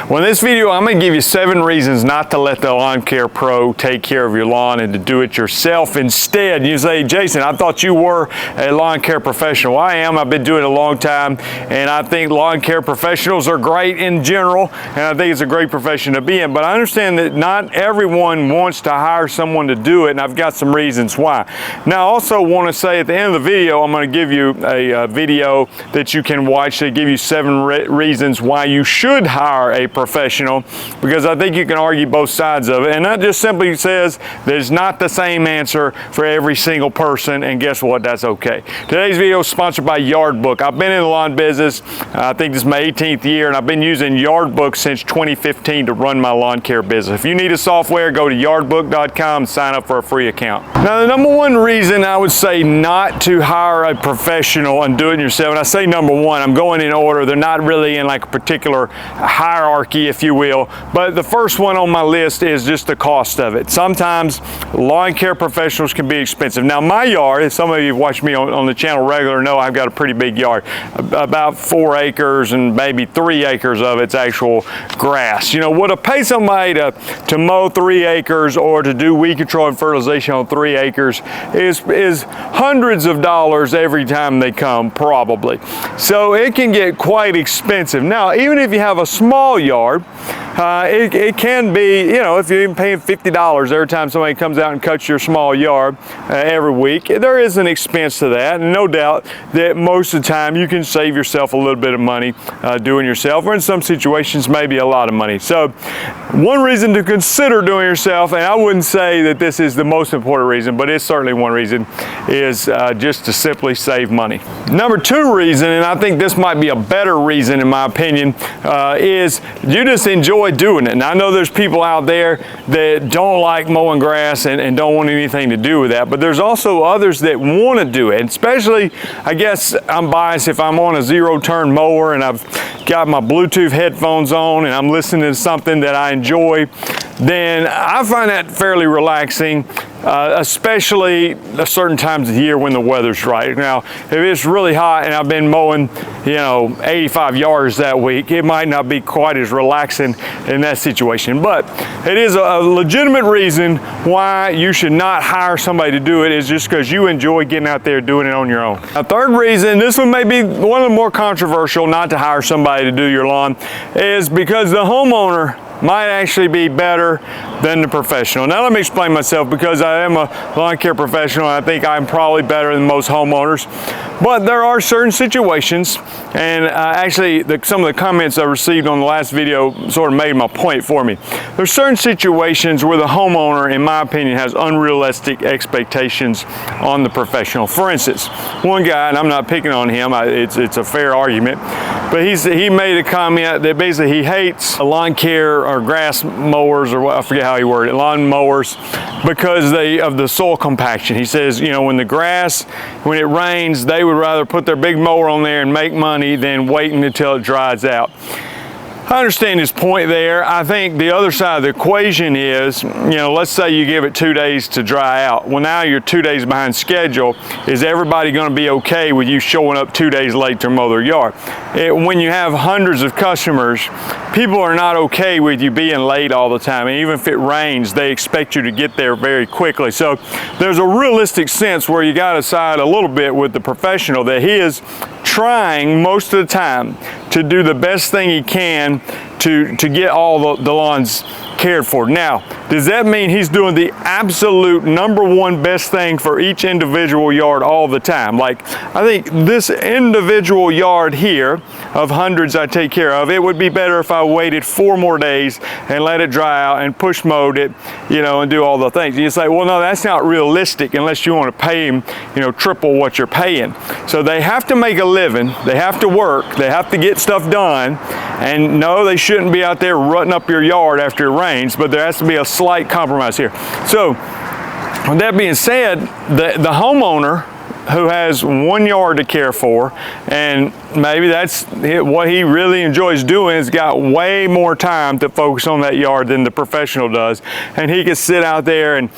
Well, in this video, I'm going to give you 7 reasons not to let the lawn care pro take care of your lawn and to do it yourself instead. You say, Jason, I thought you were a lawn care professional. Well, I am. I've been doing it a long time, and I think lawn care professionals are great in general, and I think it's a great profession to be in. But I understand that not everyone wants to hire someone to do it, and I've got some reasons why. Now, I also want to say at the end of the video, I'm going to give you a video that you can watch to give you 7 reasons why you should hire a professional, because I think you can argue both sides of it. And that just simply says there's not the same answer for every single person, and guess what? That's okay. Today's video is sponsored by Yardbook. I've been in the lawn business, I think this is my 18th year, and I've been using Yardbook since 2015 to run my lawn care business. If you need a software, go to yardbook.com and sign up for a free account. Now, the number one reason I would say not to hire a professional and do it yourself, and I say number one, I'm going in order. They're not really in like a particular hierarchy, if you will, but the first one on my list is just the cost of it. Sometimes lawn care professionals can be expensive. Now, my yard, if some of you have watched me on the channel regular, know I've got a pretty big yard, about 4 acres, and maybe 3 acres of it's actual grass. You know, would I pay somebody to mow 3 acres or to do weed control and fertilization on 3 acres is hundreds of dollars every time they come, probably. So it can get quite expensive. Now, even if you have a small yard, it can be, you know, if you're even paying $50 every time somebody comes out and cuts your small yard every week, there is an expense to that. And no doubt that most of the time you can save yourself a little bit of money doing yourself, or in some situations maybe a lot of money. So one reason to consider doing yourself, and I wouldn't say that this is the most important reason, but it's certainly one reason, is just to simply save money. Number 2 reason, and I think this might be a better reason in my opinion, is you just enjoy doing it. And I know there's people out there that don't like mowing grass and don't want anything to do with that, but there's also others that want to do it. And especially, I guess I'm biased if I'm on a 0-turn mower and I've got my Bluetooth headphones on and I'm listening to something that I enjoy, then I find that fairly relaxing, especially at certain times of the year when the weather's right. Now, if it's really hot and I've been mowing, you know, 85 yards that week, it might not be quite as relaxing in that situation. But it is a legitimate reason why you should not hire somebody to do it, is just because you enjoy getting out there doing it on your own. A third reason, this one may be one of the more controversial not to hire somebody to do your lawn, is because the homeowner might actually be better than the professional. Now let me explain myself, because I am a lawn care professional and I think I'm probably better than most homeowners. But there are certain situations, and actually some of the comments I received on the last video sort of made my point for me. There's certain situations where the homeowner, in my opinion, has unrealistic expectations on the professional. For instance, one guy, and I'm not picking on him, it's a fair argument, but he made a comment that basically he hates lawn care or grass mowers, or what, I forget how he worded it, lawn mowers, because of the soil compaction. He says, you know, when it rains, they would rather put their big mower on there and make money than waiting until it dries out. I understand his point there. I think the other side of the equation is, you know, let's say you give it 2 days to dry out. Well, now you're 2 days behind schedule. Is everybody going to be okay with you showing up 2 days late to mow their yard? When you have hundreds of customers, people are not okay with you being late all the time. And even if it rains, they expect you to get there very quickly. So there's a realistic sense where you got to side a little bit with the professional, that he is trying most of the time to do the best thing he can to get all the lawns cared for. Now, does that mean he's doing the absolute #1 best thing for each individual yard all the time? Like, I think this individual yard here of hundreds I take care of, it would be better if I waited 4 more days and let it dry out and push mowed it, you know, and do all the things. You say, well, no, that's not realistic unless you want to pay him, you know, triple what you're paying. So they have to make a living, they have to work, they have to get stuff done, and no, they shouldn't be out there rutting up your yard after it rains, but there has to be a slight compromise here. So with that being said, the homeowner who has 1 yard to care for, and maybe that's what he really enjoys doing. He's got way more time to focus on that yard than the professional does. And he can sit out there and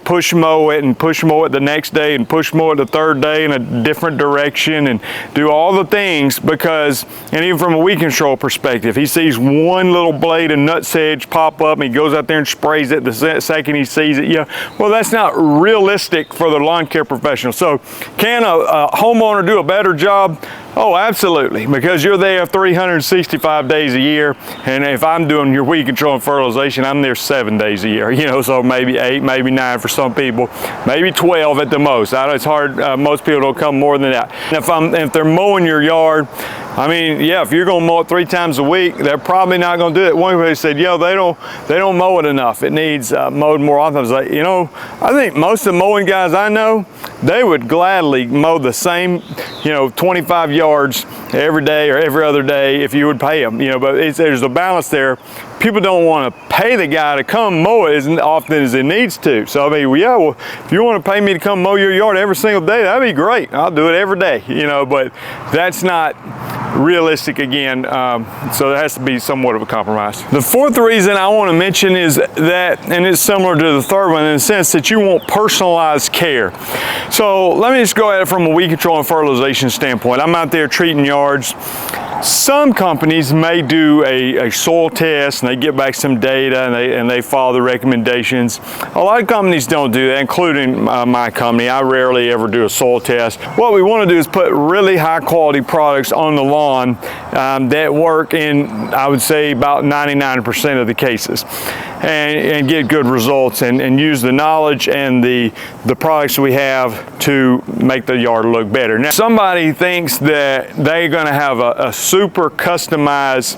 push mow it and push mow it the next day and push mow it the third day in a different direction and do all the things because, and even from a weed control perspective, he sees one little blade of nutsedge pop up and he goes out there and sprays it the second he sees it. Yeah, well, that's not realistic for the lawn care professional. So can a homeowner do a better job? Oh, absolutely, because you're there 365 days a year, and if I'm doing your weed control and fertilization, I'm there 7 days a year, you know, so maybe 8, maybe 9 for some people, maybe 12 at the most. I know it's hard, most people don't come more than that. And if they're mowing your yard, I mean, yeah, if you're gonna mow it 3 times a week, they're probably not gonna do it. One person said, yo, they don't mow it enough. It needs mowed more often. I was like, you know, I think most of the mowing guys I know, they would gladly mow the same, you know, 25 yards every day or every other day if you would pay them, you know, but there's a balance there. People don't want to pay the guy to come mow it as often as it needs to. So I mean, well, yeah, well, if you want to pay me to come mow your yard every single day, that'd be great. I'll do it every day, you know, but that's not realistic again, so there has to be somewhat of a compromise. The fourth reason I want to mention is that, and it's similar to the third one in the sense that you want personalized care. So let me just go at it from a weed control and fertilization standpoint. I'm out there treating yards. Some companies may do a soil test and they get back some data and they follow the recommendations. A lot of companies don't do that, including my company. I rarely ever do a soil test. What we want to do is put really high quality products on the lawn that work in, I would say, about 99% of the cases and get good results and use the knowledge and the products we have to make the yard look better. Now, somebody thinks that they're going to have a super customized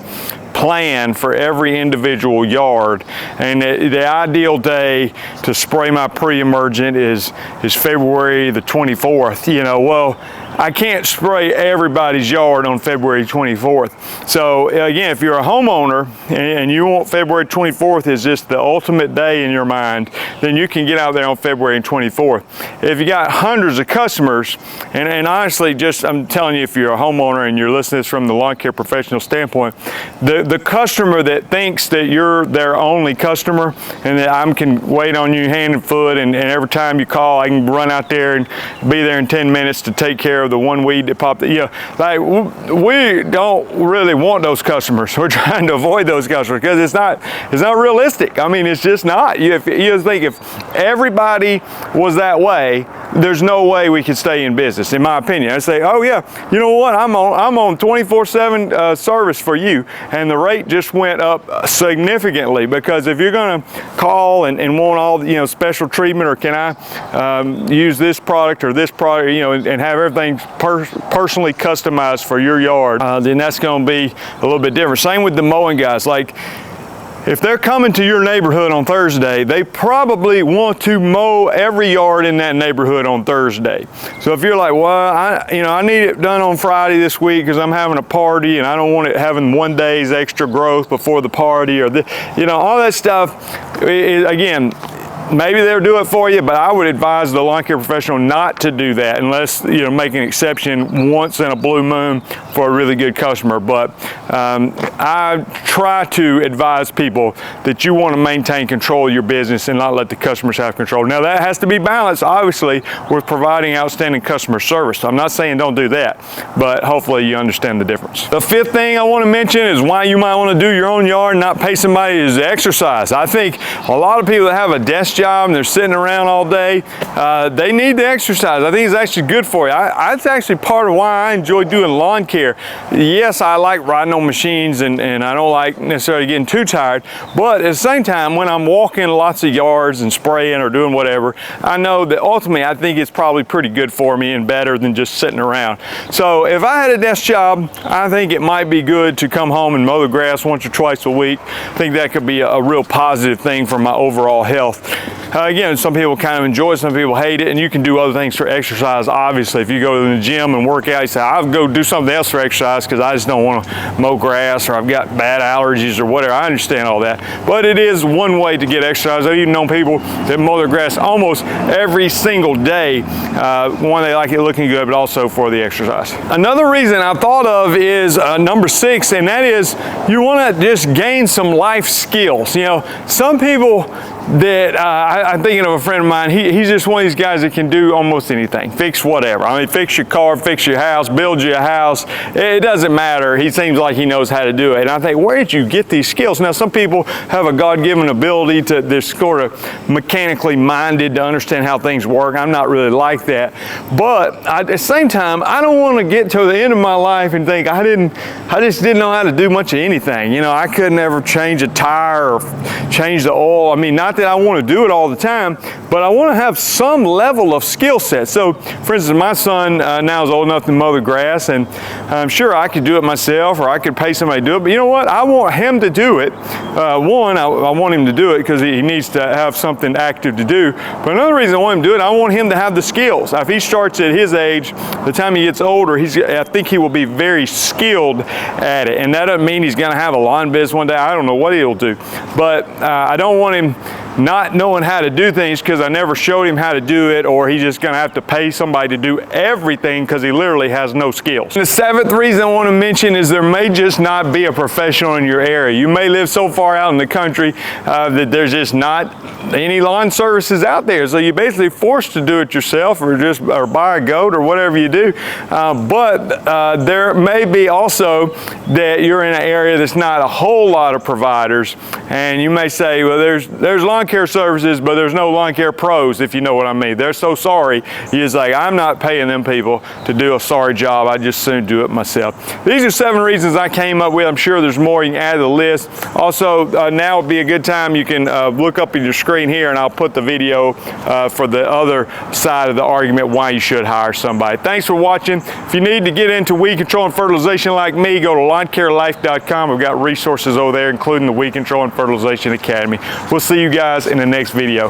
plan for every individual yard, and the ideal day to spray my pre-emergent is February the 24th. You know, well, I can't spray everybody's yard on February 24th. So again, if you're a homeowner and you want February 24th is just the ultimate day in your mind, then you can get out there on February 24th. If you got hundreds of customers, and honestly, just I'm telling you, if you're a homeowner and you're listening to this from the lawn care professional standpoint, the customer that thinks that you're their only customer and that I can wait on you hand and foot and every time you call I can run out there and be there in 10 minutes to take care of the one weed that popped, you know, like we don't really want those customers. We're trying to avoid those customers because it's not realistic. I mean, it's just not. You think if everybody was that way, there's no way we could stay in business, in my opinion. I say, oh yeah, you know what? I'm on 24/7 service for you, and the rate just went up significantly because if you're going to call and want all, you know, special treatment, or can I use this product or this product, you know, and have everything personally customized for your yard, then that's going to be a little bit different. Same with the mowing guys. Like, if they're coming to your neighborhood on Thursday, they probably want to mow every yard in that neighborhood on Thursday. So if you're like, well, I need it done on Friday this week because I'm having a party and I don't want it having 1 day's extra growth before the party, or all that stuff, again, maybe they'll do it for you, but I would advise the lawn care professional not to do that unless, you know, make an exception once in a blue moon for a really good customer. But I try to advise people that you want to maintain control of your business and not let the customers have control. Now that has to be balanced, obviously, with providing outstanding customer service. I'm not saying don't do that, but hopefully you understand the difference. The fifth thing I want to mention is why you might want to do your own yard and not pay somebody is exercise. I think a lot of people that have a desk job and they're sitting around all day, they need the exercise. I think it's actually good for you. That's actually part of why I enjoy doing lawn care. Yes, I like riding on machines and I don't like necessarily getting too tired, but at the same time, when I'm walking lots of yards and spraying or doing whatever, I know that ultimately I think it's probably pretty good for me and better than just sitting around. So if I had a desk job, I think it might be good to come home and mow the grass once or twice a week. I think that could be a real positive thing for my overall health. Again, some people kind of enjoy it, some people hate it, and you can do other things for exercise. Obviously, if you go to the gym and work out, you say, I'll go do something else for exercise because I just don't want to mow grass, or I've got bad allergies or whatever. I understand all that. But it is one way to get exercise. I've even known people that mow their grass almost every single day. One, they like it looking good, but also for the exercise. Another reason I thought of is number 6, and that is you want to just gain some life skills. You know, some people that I'm thinking of a friend of mine, he's just one of these guys that can do almost anything, fix whatever. I mean, fix your car, fix your house, build you a house. It doesn't matter. He seems like he knows how to do it. And I think, where did you get these skills? Now, some people have a God-given ability to, they're sort of mechanically minded to understand how things work. I'm not really like that. But at the same time, I don't want to get to the end of my life and think I just didn't know how to do much of anything. You know, I couldn't ever change a tire or change the oil. I mean, not that I want to do it all the time, but I want to have some level of skill set. So, for instance, my son now is old enough to mow the grass, and I'm sure I could do it myself, or I could pay somebody to do it. But you know what? I want him to do it. One, I want him to do it because he needs to have something active to do. But another reason I want him to do it, I want him to have the skills. If he starts at his age, the time he gets older, I think he will be very skilled at it. And that doesn't mean he's going to have a lawn business one day. I don't know what he'll do. But I don't want him not knowing how to do things because I never showed him how to do it, or he's just going to have to pay somebody to do everything because he literally has no skills. And the 7th reason I want to mention is there may just not be a professional in your area. You may live so far out in the country that there's just not any lawn services out there, so you're basically forced to do it yourself, or buy a goat or whatever you do. But there may be also that you're in an area that's not a whole lot of providers, and you may say, well, there's lawn care services, but there's no lawn care pros, if you know what I mean. They're so sorry. You're just like, I'm not paying them people to do a sorry job. I just soon do it myself. These are 7 reasons I came up with. I'm sure there's more you can add to the list. Also, now would be a good time. You can look up at your screen here, and I'll put the video for the other side of the argument why you should hire somebody. Thanks for watching. If you need to get into weed control and fertilization like me, go to lawncarelife.com. We've got resources over there, including the Weed Control and Fertilization Academy. We'll see you guys in the next video.